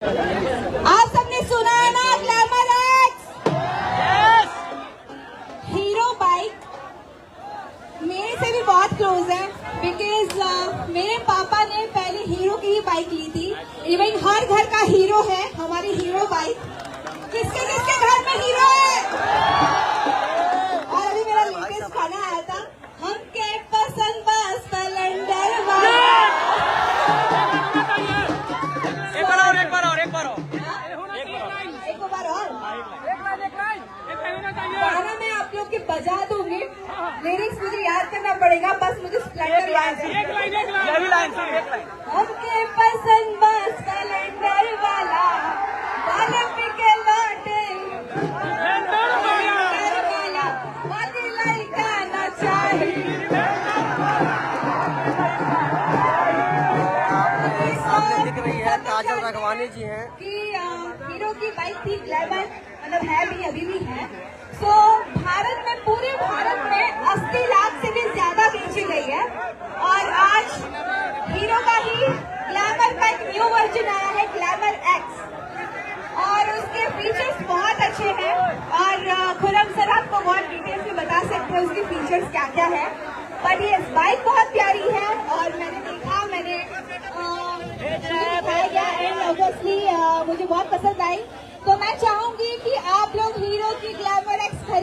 आप सबने सुना है ना ग्लैमर एक्स? हीरो बाइक मेरे से भी बहुत क्लोज है बिकॉज मेरे पापा ने पहले हीरो की ही बाइक ली थी। इवन हर घर का हीरो है हमारी हीरो बाइक। किसके किसके घर में हीरो है? और अभी मेरा लेटेस्ट गाना आया था, हम के पसंद बस स्प्लेंडर गाना मैं आप लोग के बजा दूंगी। लिरिक्स मुझे याद करना पड़ेगा, बस मुझे स्प्लेंडर याद है। हमके पसंद बस स्प्लेंडर वाला के लौटे वाला लड़का ना चाहिए। दिख रही है काजल रखवानी जी हैं कि हीरो की बाइक थी ग्लैमर, मतलब है भी, अभी भी है। तो भारत में, पूरे भारत में 80 लाख से भी ज्यादा बेची गई है। और आज हीरो का ही ग्लैमर का एक न्यू वर्जन आया है, ग्लैमर एक्स, और उसके फीचर्स बहुत अच्छे हैं। और खुरम सर आपको बहुत डिटेल में बता सकते हैं उसके फीचर्स क्या क्या है। बट ये बाइक बहुत प्यारी है और मैंने देखा, मैंने दिखाया गया एंड ऑब्वियसली मुझे बहुत पसंद आई। तो मैं चाहूंगी कि आप लोग